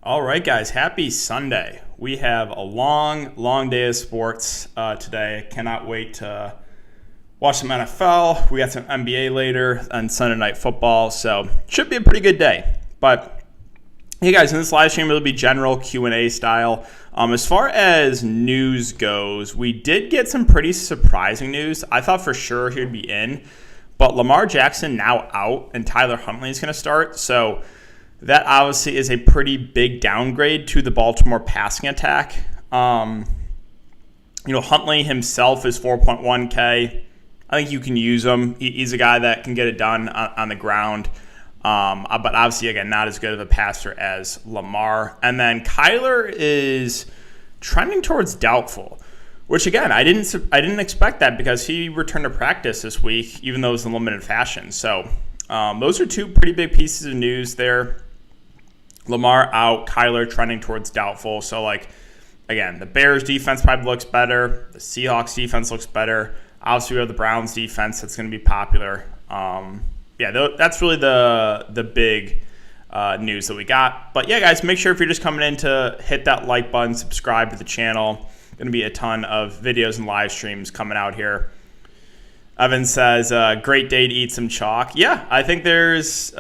All right, guys, happy Sunday. We have a long day of sports today. Cannot wait to watch some NFL. We got some NBA later and Sunday Night Football, so should be a pretty good day. But hey, guys, in this live stream, it'll be general Q&A style. As far as news goes, we did get some pretty surprising news. I thought for sure he'd be in, but Lamar Jackson now out and Tyler Huntley is going to start, so that obviously is a pretty big downgrade to the Baltimore passing attack. Huntley himself is 4.1K. I think you can use him. He's a guy that can get it done on the ground. But obviously, again, not as good of a passer as Lamar. And then Kyler is trending towards doubtful, which, again, I didn't expect that because he returned to practice this week, even though it was in limited fashion. So those are two pretty big pieces of news there. Lamar out, Kyler trending towards doubtful. So, again, the Bears defense probably looks better. The Seahawks defense looks better. Obviously, we have the Browns defense that's going to be popular. That's really the big news that we got. But, yeah, guys, make sure if you're just coming in to hit that like button, subscribe to the channel. Going to be a ton of videos and live streams coming out here. Evan says, great day to eat some chalk. Yeah, I think there's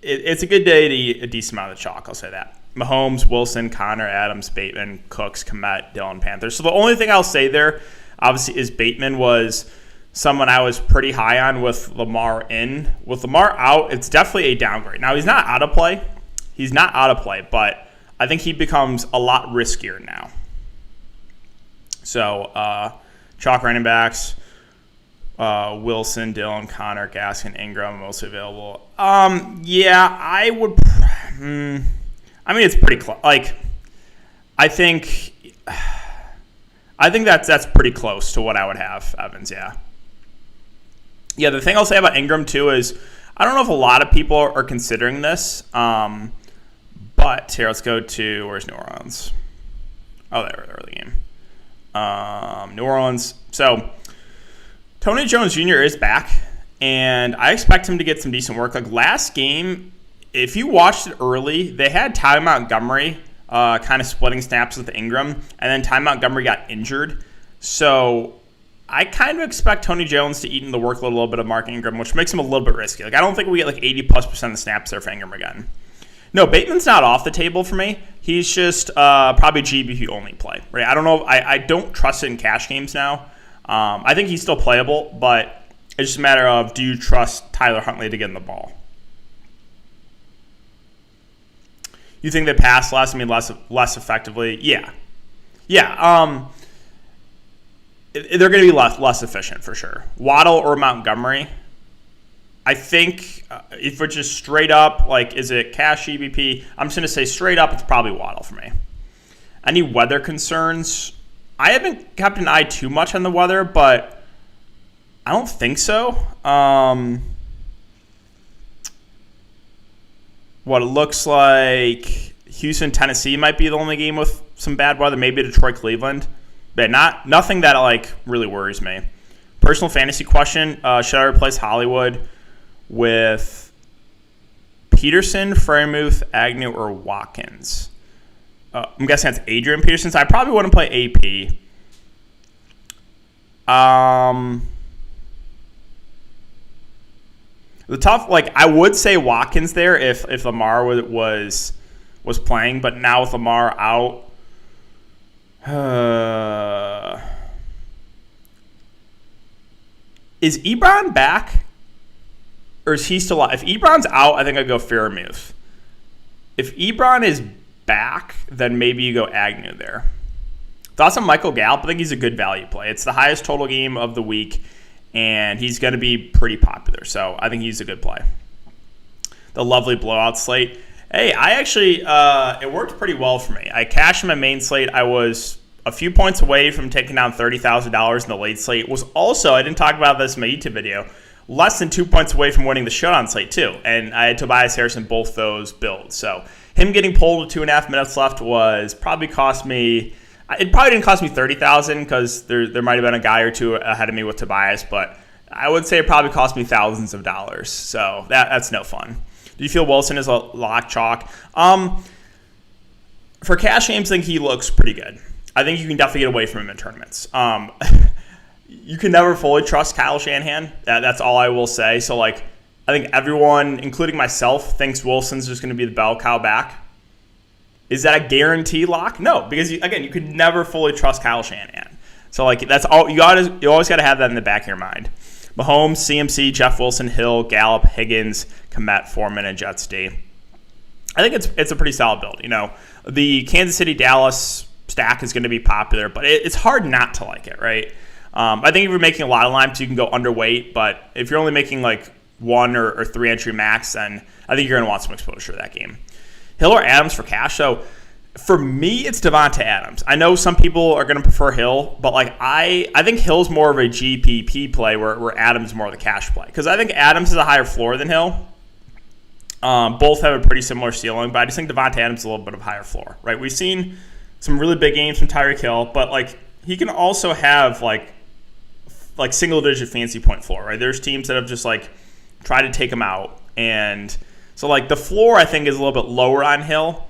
it's a good day to eat a decent amount of chalk, I'll say that. Mahomes, Wilson, Connor, Adams, Bateman, Cooks, Kmet, Dillon, Panthers. So the only thing I'll say there, obviously, is Bateman was someone I was pretty high on with Lamar in. With Lamar out, it's definitely a downgrade. Now, he's not out of play. But I think he becomes a lot riskier now. So, chalk running backs, Wilson, Dillon, Connor, Gaskin, Ingram, mostly available. I would. It's pretty close. I think that's pretty close to what I would have, Evans. Yeah. Yeah. The thing I'll say about Ingram too is I don't know if a lot of people are considering this. But here, let's go to where's New Orleans? Oh, they were the early game. New Orleans. So Tony Jones Jr. is back, and I expect him to get some decent work. Last game, if you watched it early, they had Ty Montgomery kind of splitting snaps with Ingram, and then Ty Montgomery got injured. So I kind of expect Tony Jones to eat in the workload a little bit of Mark Ingram, which makes him a little bit risky. I don't think we get 80+% of the snaps there for Ingram again. No, Bateman's not off the table for me. He's just probably GBP only play. Right? I don't know. I don't trust it in cash games now. I think he's still playable, but it's just a matter of, do you trust Tyler Huntley to get in the ball? You think they pass less less effectively? Yeah. They're going to be less efficient for sure. Waddle or Montgomery. I think if it's just straight up, is it cash GBP? I'm just going to say straight up, it's probably Waddle for me. Any weather concerns? I haven't kept an eye too much on the weather, but I don't think so. What it looks like, Houston, Tennessee might be the only game with some bad weather. Maybe Detroit, Cleveland, but nothing that really worries me. Personal fantasy question: should I replace Hollywood with Peterson, Freiermuth, Agnew, or Watkins? I'm guessing that's Adrian Peterson. So I probably wouldn't play AP. The tough, I would say Watkins there if Lamar was playing, but now with Lamar out, is Ebron back, or is he still out? If Ebron's out, I think I'd go Freiermuth. If Ebron is back, then maybe you go Agnew there. Thoughts on Michael Gallup? I think he's a good value play. It's the highest total game of the week, and he's going to be pretty popular. So I think he's a good play. The lovely blowout slate. Hey, I actually, it worked pretty well for me. I cashed my main slate. I was a few points away from taking down $30,000 in the late slate. Was also, I didn't talk about this in my YouTube video, less than 2 points away from winning the showdown slate too. And I had Tobias Harris in both those builds. So him getting pulled with 2.5 minutes left was probably cost me, it probably didn't cost me $30,000 because there might have been a guy or two ahead of me with Tobias, but I would say it probably cost me thousands of dollars. So that's no fun. Do you feel Wilson is a lock chalk? For cash games, I think he looks pretty good. I think you can definitely get away from him in tournaments. You can never fully trust Kyle Shanahan. That's all I will say. So, like, I think everyone, including myself, thinks Wilson's just going to be the bell cow back. Is that a guarantee lock? No, because, you could never fully trust Kyle Shanahan. So, like, that's all you always got to have that in the back of your mind. Mahomes, CMC, Jeff Wilson, Hill, Gallup, Higgins, Kmet, Foreman, and Jets D. I think it's a pretty solid build. The Kansas City Dallas stack is going to be popular, but it's hard not to like it, right? I think if you're making a lot of lineups, you can go underweight, but if you're only making like 1 or 3 entry max, then I think you're going to want some exposure to that game. Hill or Adams for cash. So for me, it's Devonta Adams. I know some people are going to prefer Hill, but like I think Hill's more of a GPP play where Adams is more of the cash play, because I think Adams has a higher floor than Hill. Both have a pretty similar ceiling, but I just think Devonta Adams is a little bit of a higher floor, right? We've seen some really big games from Tyreek Hill, but like he can also have like single-digit fantasy point floor, right? There's teams that have just like tried to take him out, and so like the floor I think is a little bit lower on Hill.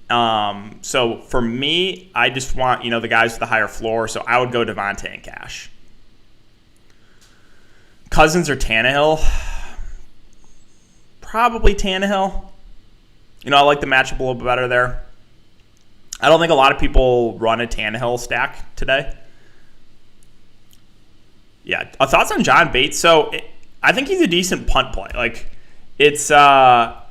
So for me, I just want the guys with the higher floor, so I would go Devonta and cash. Cousins or Tannehill? Probably Tannehill. I like the matchup a little bit better there. I don't think a lot of people run a Tannehill stack today. Yeah, thoughts on John Bates? So I think he's a decent punt play. Like it's John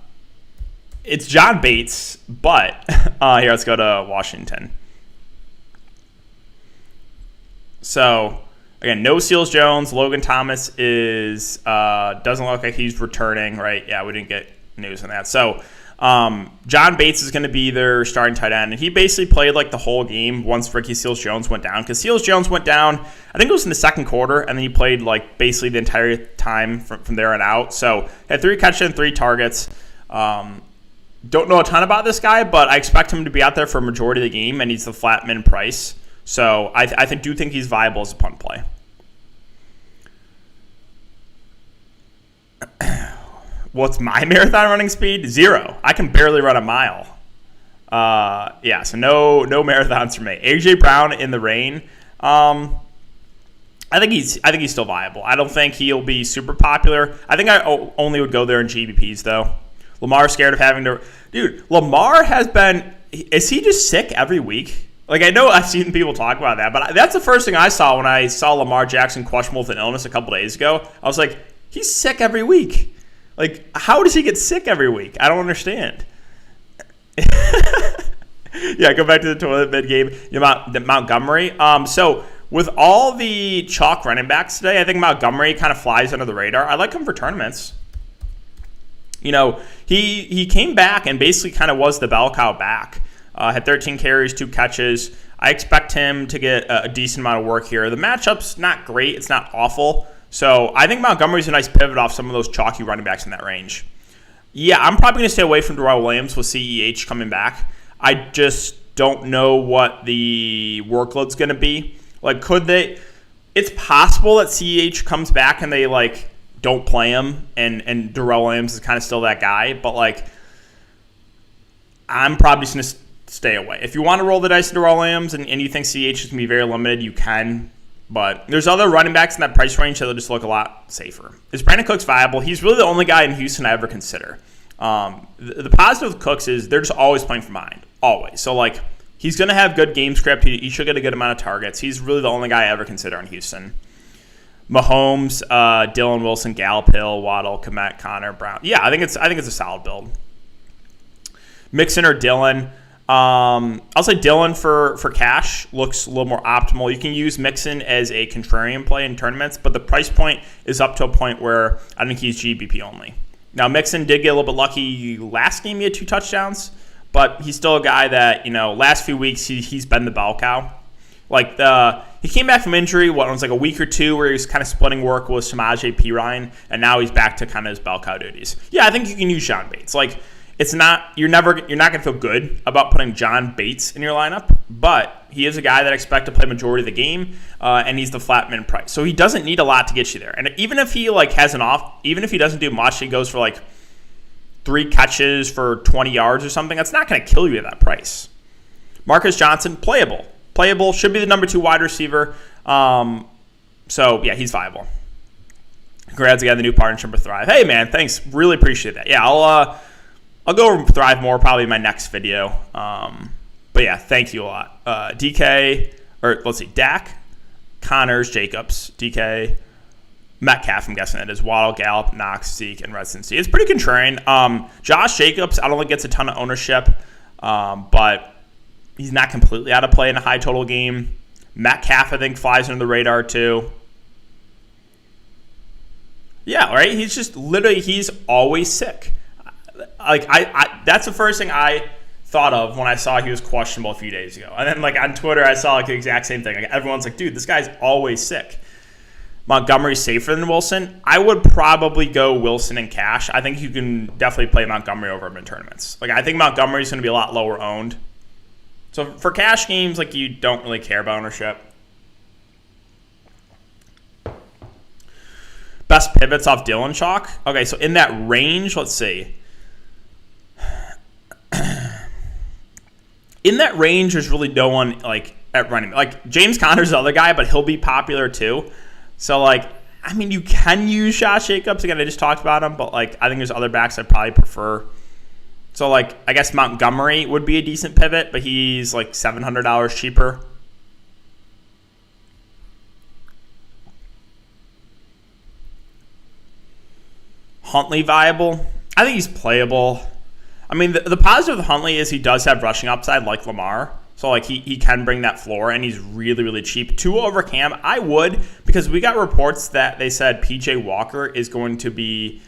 Bates, but here, let's go to Washington. So again, no Seals Jones. Logan Thomas is doesn't look like he's returning, right? Yeah, we didn't get news on that. So John Bates is going to be their starting tight end, and he basically played like the whole game once Ricky Seals Jones went down, because Seals Jones went down, I think it was in the second quarter, and then he played like basically the entire time from there on out. So had 3 catches and 3 targets. Don't know a ton about this guy, but I expect him to be out there for a majority of the game, and he's the flat min price. So I do think he's viable as a punt play. What's my marathon running speed? 0. I can barely run a mile. So no marathons for me. AJ Brown in the rain. I think he's still viable. I don't think he'll be super popular. I think I only would go there in GBPs though. Lamar's scared of having to. Dude, Lamar has been. Is he just sick every week? Like, I know I've seen people talk about that, but that's the first thing I saw when I saw Lamar Jackson questionable with an illness a couple days ago. I was like, he's sick every week. Like, how does he get sick every week? I don't understand. Yeah, go back to the toilet mid-game. Montgomery. So with all the chalk running backs today, I think Montgomery kind of flies under the radar. I like him for tournaments. He came back and basically kind of was the bell cow back. Had 13 carries, 2 catches. I expect him to get a decent amount of work here. The matchup's not great. It's not awful. So I think Montgomery's a nice pivot off some of those chalky running backs in that range. Yeah, I'm probably going to stay away from Darrell Williams with CEH coming back. I just don't know what the workload's going to be. Like, could they? It's possible that CEH comes back and they like don't play him, and Darrell Williams is kind of still that guy. But like, I'm probably just going to stay away. If you want to roll the dice to Darrell Williams and you think CEH is going to be very limited, you can. But there's other running backs in that price range that'll just look a lot safer. Is Brandon Cooks viable? He's really the only guy in Houston I ever consider. The positive with Cooks is they're just always playing from behind. Always. So, like, he's going to have good game script. He should get a good amount of targets. He's really the only guy I ever consider in Houston. Mahomes, Dylan Wilson, Gallup, Hill, Waddle, Kmet, Connor, Brown. Yeah, I think it's a solid build. Mixon or Dylan. I'll say Dylan for cash looks a little more optimal. You can use Mixon as a contrarian play in tournaments, but the price point is up to a point where I think he's GBP only. Now, Mixon did get a little bit lucky last game. He had 2 touchdowns, but he's still a guy that, last few weeks he's been the bell cow. Like, he came back from injury, it was like a week or 2 where he was kind of splitting work with Samaje Perine, and now he's back to kind of his bell cow duties. Yeah, I think you can use John Bates. Like, it's not you're not going to feel good about putting John Bates in your lineup, but he is a guy that I expect to play majority of the game, and he's the flat min price, so he doesn't need a lot to get you there. And even if he even if he doesn't do much, he goes for like 3 catches for 20 yards or something, that's not going to kill you at that price. Marcus Johnson, playable. Playable, should be the number 2 wide receiver. So, yeah, he's viable. Congrats again, the new partnership with Thrive. Hey, man, thanks. Really appreciate that. Yeah, I'll go over Thrive more probably in my next video. But, yeah, thank you a lot. Dak, Connors, Jacobs, DK, Metcalf, I'm guessing it is, Waddle, Gallup, Knox, Zeke, and Residency. It's pretty contrarian. Josh Jacobs, I don't think gets a ton of ownership, but he's not completely out of play in a high total game. Metcalf, I think, flies under the radar too. Yeah, right? He's just literally, he's always sick. Like, that's the first thing I thought of when I saw he was questionable a few days ago. And then, like, on Twitter, I saw, like, the exact same thing. Like, everyone's like, dude, this guy's always sick. Montgomery's safer than Wilson. I would probably go Wilson in cash. I think you can definitely play Montgomery over him in tournaments. Like, I think Montgomery's going to be a lot lower owned. So for cash games, like, you don't really care about ownership. Best pivots off Dylan Chalk. Okay, so in that range, let's see. In that range, there's really no one, like, at running. Like, James Conner's the other guy, but he'll be popular too. So, like, I mean, you can use Josh Jacobs. Again, I just talked about him, but, like, I think there's other backs I'd probably prefer. So, like, I guess Montgomery would be a decent pivot, but he's, like, $700 cheaper. Huntley viable? I think he's playable. I mean, the positive of Huntley is he does have rushing upside like Lamar. So, like, he can bring that floor, and he's really, really cheap. Tua over Cam, I would, because we got reports that they said P.J. Walker is going to be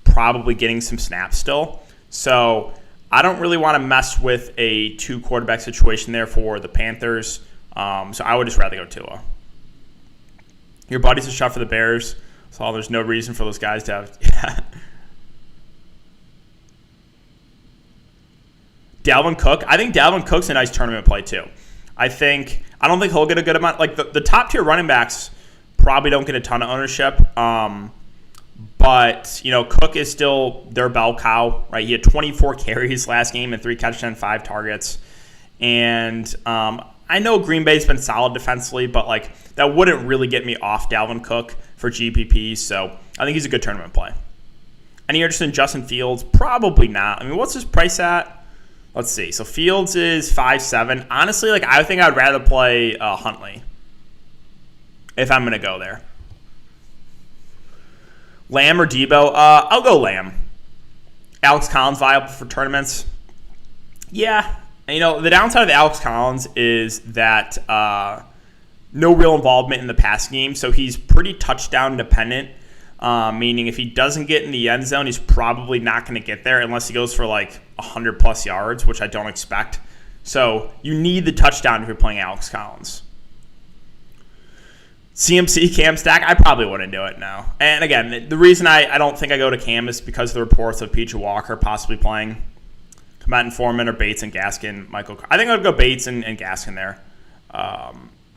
probably getting some snaps still. So, I don't really want to mess with a 2-quarterback situation there for the Panthers. So, I would just rather go Tua. Your buddy's a shot for the Bears, so there's no reason for those guys to have... Yeah. Dalvin Cook. I think Dalvin Cook's a nice tournament play too. I don't think he'll get a good amount. Like the top tier running backs probably don't get a ton of ownership. But, you know, Cook is still their bell cow, right? He had 24 carries last game and 3 catches and 5 targets. And I know Green Bay's been solid defensively, but like that wouldn't really get me off Dalvin Cook for GPP. So I think he's a good tournament play. Any interest in Justin Fields? Probably not. I mean, what's his price at? Let's see. So Fields is 5.7. Honestly, like I think I'd rather play Huntley if I'm going to go there. Lamb or Debo? I'll go Lamb. Alex Collins viable for tournaments? Yeah. And, you know, the downside of Alex Collins is that no real involvement in the passing game, so he's pretty touchdown dependent. Meaning if he doesn't get in the end zone, he's probably not going to get there unless he goes for like 100-plus yards, which I don't expect. So you need the touchdown if you're playing Alex Collins. CMC, Cam stack, I probably wouldn't do it now. And again, the reason I don't think I go to Cam is because of the reports of P.J. Walker possibly playing. Combat Informant or Bates and Gaskin. I think I would go Bates and Gaskin there.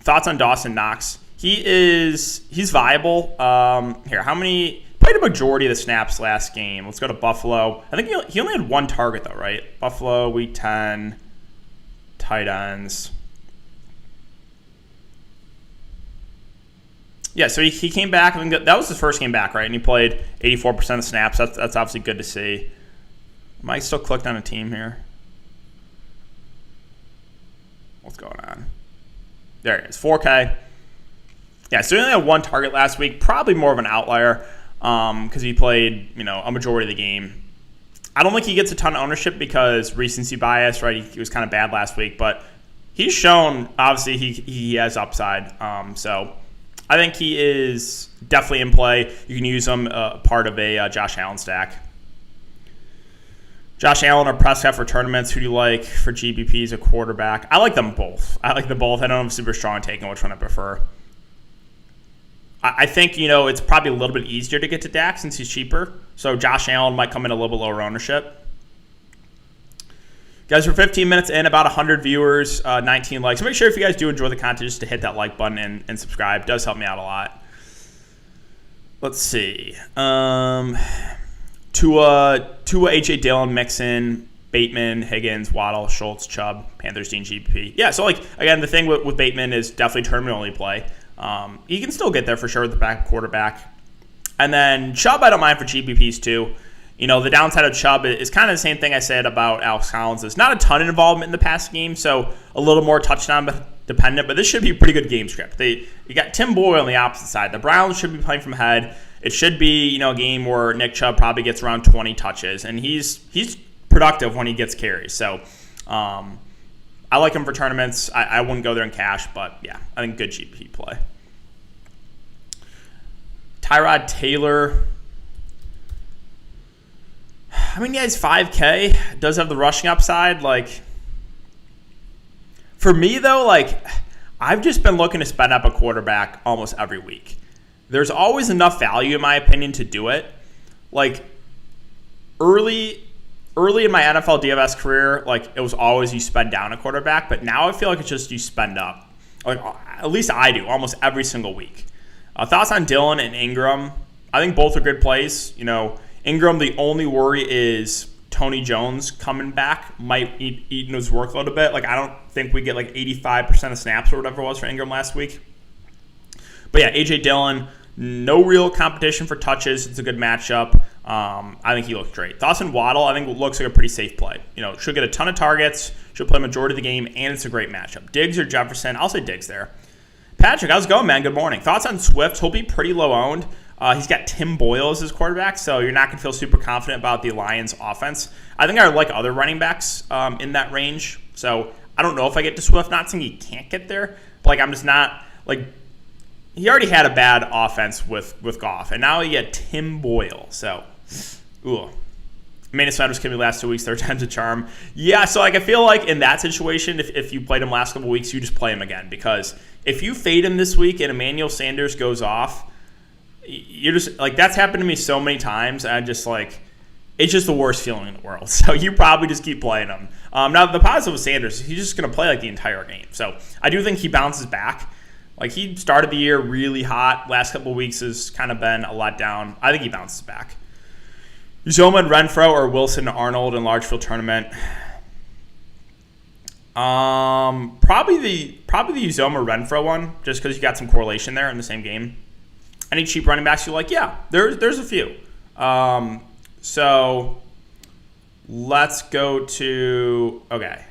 Thoughts on Dawson Knox? He's viable. Here, how many? Played a majority of the snaps last game. Let's go to Buffalo. I think he only had 1 target though, right? Buffalo, week 10, tight ends. Yeah, so he came back. I mean, that was his first game back, right? And he played 84% of snaps. That's obviously good to see. Am I still clicked on a team here? What's going on? There it is, 4K. Yeah, so he only had 1 target last week. Probably more of an outlier because he played, you know, a majority of the game. I don't think he gets a ton of ownership because recency bias, right? He was kind of bad last week, but he's shown, obviously, he has upside. So I think he is definitely in play. You can use him part of a Josh Allen stack. Josh Allen or Prescott for tournaments. Who do you like for GBP as a quarterback? I like them both. I like them both. I don't have a super strong take on which one I prefer. I think, you know, it's probably a little bit easier to get to Dak since he's cheaper. So Josh Allen might come in a little bit lower ownership. Guys, we're 15 minutes in, about 100 viewers, 19 likes. So make sure if you guys do enjoy the content, just to hit that like button and subscribe. It does help me out a lot. Let's see. Tua, A.J. Dillon, Mixon, Bateman, Higgins, Waddle, Schultz, Chubb, Panthers, Dean, GPP. Yeah, so again, the thing with Bateman is definitely tournament-only play. He can still get there for sure with the back quarterback. And then Chubb, I don't mind for GPPs too. The downside of Chubb is kind of the same thing I said about Alex Collins. There's not a ton of involvement in the passing game, so a little more touchdown dependent, but this should be a pretty good game script. You got Tim Boyle on the opposite side. The Browns should be playing from ahead. It should be, a game where Nick Chubb probably gets around 20 touches, and he's productive when he gets carries. So I like him for tournaments. I wouldn't go there in cash, but yeah, I think good GPP play. Tyrod Taylor. I mean, yeah, he's 5K. Does have the rushing upside. For me, though, I've just been looking to spend up a quarterback almost every week. There's always enough value, in my opinion, to do it. Early in my NFL DFS career, it was always you spend down a quarterback, but now I feel like it's just you spend up. At least I do, almost every single week. Thoughts on Dillon and Ingram? I think both are good plays. Ingram, the only worry is Tony Jones coming back might eat into his workload a bit. I don't think we get 85% of snaps or whatever it was for Ingram last week. But yeah, A.J. Dillon, no real competition for touches. It's a good matchup. I think he looks great. Thoughts on Waddle? I think it looks like a pretty safe play. Should get a ton of targets, should play majority of the game, and it's a great matchup. Diggs or Jefferson? I'll say Diggs there. Patrick, how's it going, man? Good morning. Thoughts on Swift? He'll be pretty low owned. He's got Tim Boyle as his quarterback, so you're not going to feel super confident about the Lions offense. I think I like other running backs in that range, so I don't know if I get to Swift. Not saying he can't get there, but I'm just not he already had a bad offense with Goff, and now you get Tim Boyle. So, Manus Snyder's killed me last 2 weeks. Third time's a charm. Yeah, so I feel like in that situation, if you played him last couple weeks, you just play him again, because if you fade him this week and Emmanuel Sanders goes off, you're just that's happened to me so many times. And I'm just it's just the worst feeling in the world. So you probably just keep playing him. Now the positive with Sanders, he's just going to play the entire game. So I do think he bounces back. He started the year really hot. Last couple of weeks has kind of been a letdown. I think he bounces back. Uzoma and Renfro or Wilson and Arnold in large field tournament. Probably the Uzoma Renfro one, just because you got some correlation there in the same game. Any cheap running backs you like? Yeah, there's a few. So let's go to okay.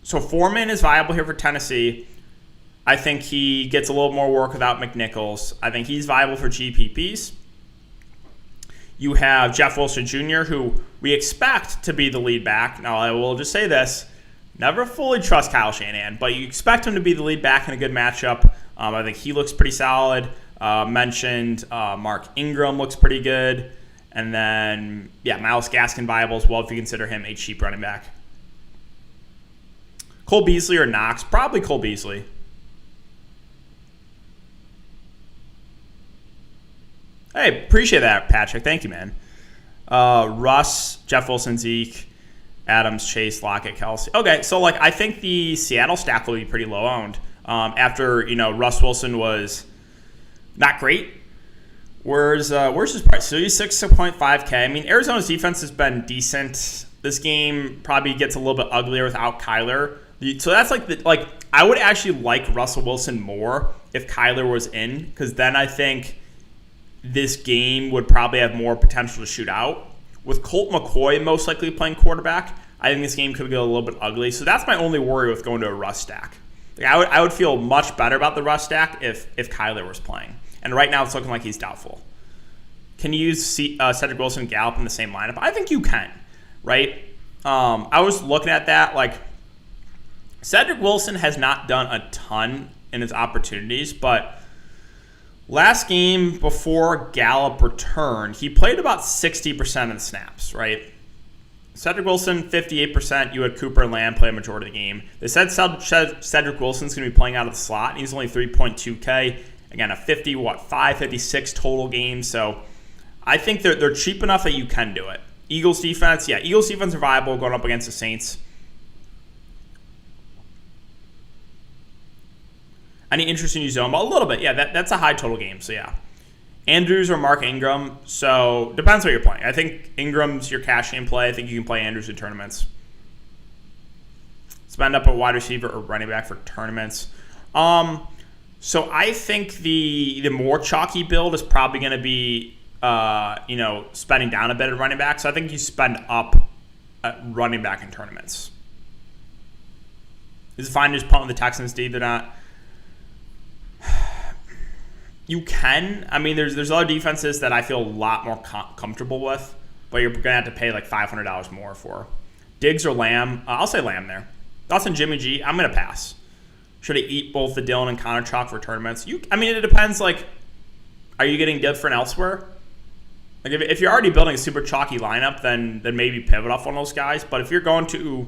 So Foreman is viable here for Tennessee. I think he gets a little more work without McNichols. I think he's viable for GPPs. You have Jeff Wilson Jr., who we expect to be the lead back. Now, I will just say this. Never fully trust Kyle Shanahan, but you expect him to be the lead back in a good matchup. I think he looks pretty solid. Mentioned Mark Ingram looks pretty good. And then, Myles Gaskin viable as well if you consider him a cheap running back. Cole Beasley or Knox? Probably Cole Beasley. Hey, appreciate that, Patrick. Thank you, man. Russ, Jeff Wilson, Zeke, Adams, Chase, Lockett, Kelsey. Okay, so I think the Seattle stack will be pretty low owned. After Russ Wilson was not great. Where's his price? So he's 6.5K. I mean, Arizona's defense has been decent. This game probably gets a little bit uglier without Kyler. So that's I would actually like Russell Wilson more if Kyler was in, because then I think this game would probably have more potential to shoot out. With Colt McCoy most likely playing quarterback, I think this game could get a little bit ugly. So that's my only worry with going to a Russ stack. I would feel much better about the Russ stack if Kyler was playing. And right now it's looking like he's doubtful. Can you use Cedric Wilson and Gallup in the same lineup? I think you can, right? I was looking at that. Cedric Wilson has not done a ton in his opportunities, but last game before Gallup returned, he played about 60% of the snaps, right? Cedric Wilson, 58%. You had Cooper and Lamb play a majority of the game. They said Cedric Wilson's going to be playing out of the slot, and he's only 3.2K. Again, a 56 total game. So I think they're cheap enough that you can do it. Eagles defense are viable going up against the Saints. Any interest in Uzoma? A little bit. Yeah, that's a high total game. So, yeah. Andrews or Mark Ingram. So depends what you're playing. I think Ingram's your cash game play. I think you can play Andrews in tournaments. Spend up a wide receiver or running back for tournaments. So I think the more chalky build is probably going to be spending down a bit at running back. So I think you spend up at running back in tournaments. Is it fine to just punt with the Texans, Steve? They're not. You can. I mean, there's other defenses that I feel a lot more comfortable with, but you're going to have to pay like $500 more for. Diggs or Lamb? I'll say Lamb there. Thoughts on Jimmy G? I'm going to pass. Should I eat both the Dillon and Connor chalk for tournaments? It depends. Like, are you getting different elsewhere? Like, if you're already building a super chalky lineup, then maybe pivot off one of those guys. But if you're going to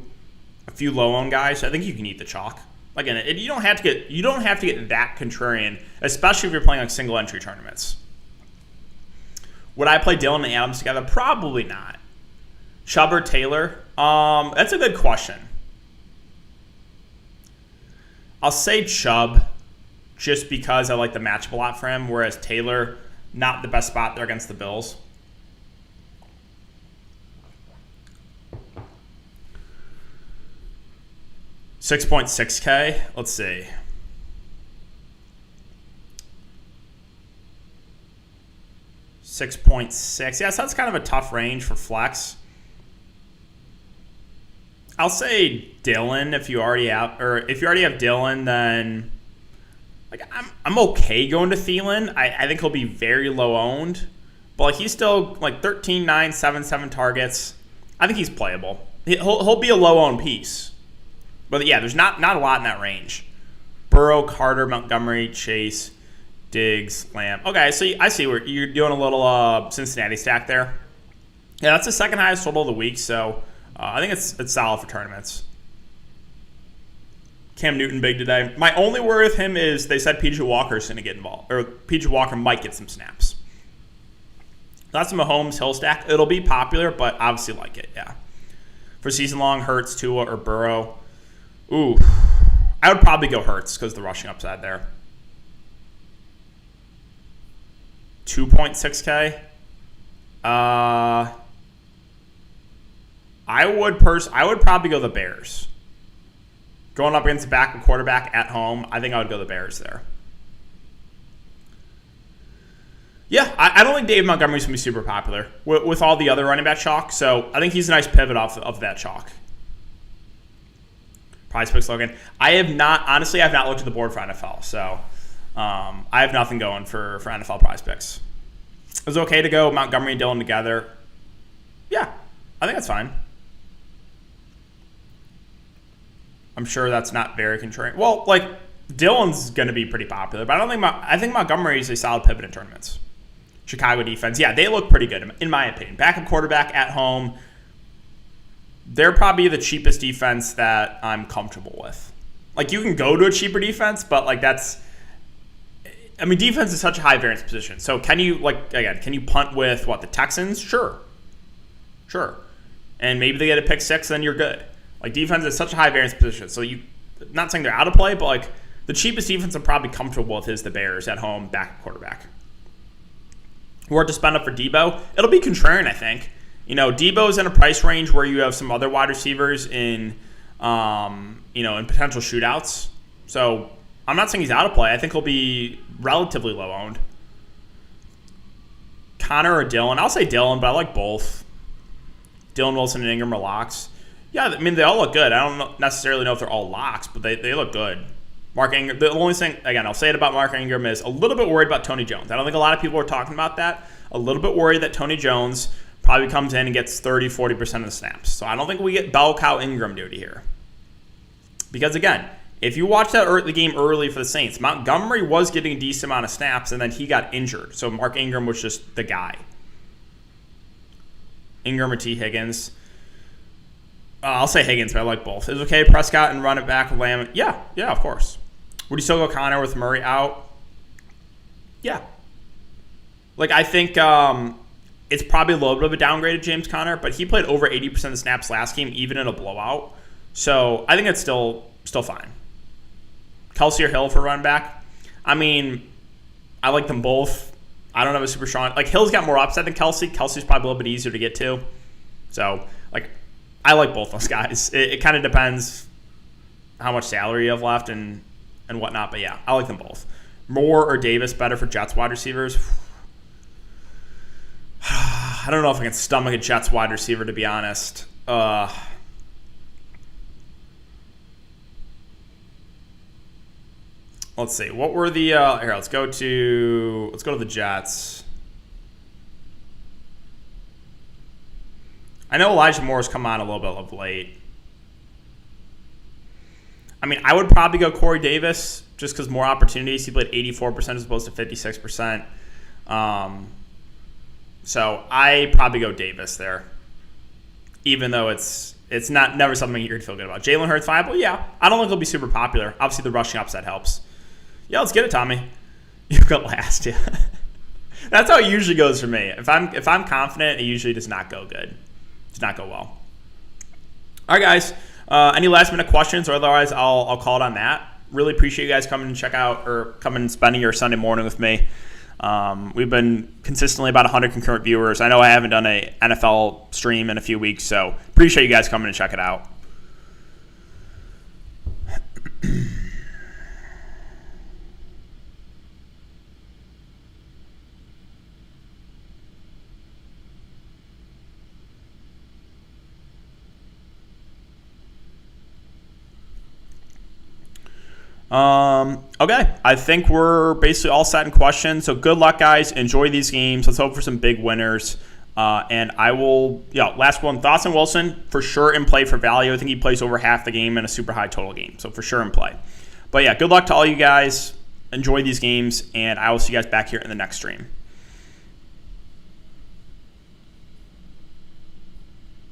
a few low-owned guys, I think you can eat the chalk. Again, you don't have to get that contrarian, especially if you're playing like single entry tournaments. Would I play Dillon and Adams together? Probably not. Chubb or Taylor? That's a good question. I'll say Chubb just because I like the matchup a lot for him, whereas Taylor, not the best spot there against the Bills. $6.6K. Let's see. 6.6. Yeah, so that's kind of a tough range for flex. I'll say Dillon if you already have, or if you already have Dillon, then like I'm okay going to Thielen. I think he'll be very low owned, but like he's still like 13, 9, 7, 7 targets. I think he's playable. He'll be a low owned piece. But yeah, there's not a lot in that range. Burrow, Carter, Montgomery, Chase, Diggs, Lamb. Okay, so I see where you're doing a little Cincinnati stack there. Yeah, that's the second highest total of the week, so I think it's solid for tournaments. Cam Newton big today. My only worry with him is they said PJ Walker's going to get involved, or PJ Walker might get some snaps. That's a Mahomes Hill stack. It'll be popular, but obviously like it, yeah. For season long, Hurts, Tua, or Burrow. Ooh, I would probably go Hurts because of the rushing upside there. 2.6K. I would probably go the Bears. Going up against the backup quarterback at home, I think I would go the Bears there. Yeah, I don't think Dave Montgomery's going to be super popular with all the other running back chalk, so I think he's a nice pivot off of that chalk. Prize Picks Logan. I have not looked at the board for NFL, so I have nothing going for NFL Prize Picks. It was okay to go Montgomery and Dillon together. Yeah, I think that's fine. I'm sure that's not very contrarian. Well, like Dillon's going to be pretty popular, but I think Montgomery is a solid pivot in tournaments. Chicago defense, yeah, they look pretty good in my opinion. Backup quarterback at home. They're probably the cheapest defense that I'm comfortable with. Like, you can go to a cheaper defense, but, like, defense is such a high variance position. So, can you punt with, the Texans? Sure. And maybe they get a pick six, then you're good. Like, defense is such a high variance position. So, not saying they're out of play, but, like, the cheapest defense I'm probably comfortable with is the Bears at home, backup quarterback. Or to spend up for Debo. It'll be contrarian, I think. Debo's in a price range where you have some other wide receivers in potential shootouts. So I'm not saying he's out of play. I think he'll be relatively low owned. Connor or Dillon? I'll say Dillon, but I like both. Dillon, Wilson, and Ingram are locks. Yeah, they all look good. I don't necessarily know if they're all locks, but they look good. Mark Ingram, the only thing, again, I'll say it about Mark Ingram is a little bit worried about Tony Jones. I don't think a lot of people are talking about that. A little bit worried that Tony Jones probably comes in and gets 30-40% of the snaps. So I don't think we get bell cow Ingram duty here. Because, again, if you watch the game early for the Saints, Montgomery was getting a decent amount of snaps, and then he got injured. So Mark Ingram was just the guy. Ingram or T. Higgins. I'll say Higgins, but I like both. Is it okay Prescott and run it back with Lamb? Yeah, of course. Would you still go Connor with Murray out? Yeah. Like, I think it's probably a little bit of a downgrade of James Conner, but he played over 80% of the snaps last game, even in a blowout. So I think it's still fine. Kelsey or Hill for running back? I like them both. I don't have a super strong. Like, Hill's got more upside than Kelsey. Kelsey's probably a little bit easier to get to. So, like, I like both those guys. It kind of depends how much salary you have left and whatnot. But, yeah, I like them both. Moore or Davis better for Jets wide receivers? I don't know if I can stomach a Jets wide receiver, to be honest. Let's see. What were the here? Let's go to the Jets. I know Elijah Moore's come on a little bit of late. I mean, I would probably go Corey Davis just because more opportunities. He played 84% as opposed to 56%. So I probably go Davis there, even though it's never something you're gonna feel good about. Jalen Hurts viable, yeah. I don't think he'll be super popular. Obviously, the rushing upside helps. Yeah, let's get it, Tommy. You got last, yeah. That's how it usually goes for me. If I'm confident, it usually does not go good. Does not go well. All right, guys. Any last minute questions, or otherwise, I'll call it on that. Really appreciate you guys coming and coming and spending your Sunday morning with me. We've been consistently about 100 concurrent viewers. I know I haven't done a NFL stream in a few weeks, so appreciate you guys coming and check it out. Okay, I think we're basically all set in questions. So good luck, guys. Enjoy these games. Let's hope for some big winners. And I will, last one. Thoughts on Wilson? For sure in play for value. I think he plays over half the game in a super high total game. So for sure in play. But yeah, good luck to all you guys. Enjoy these games, and I will see you guys back here in the next stream.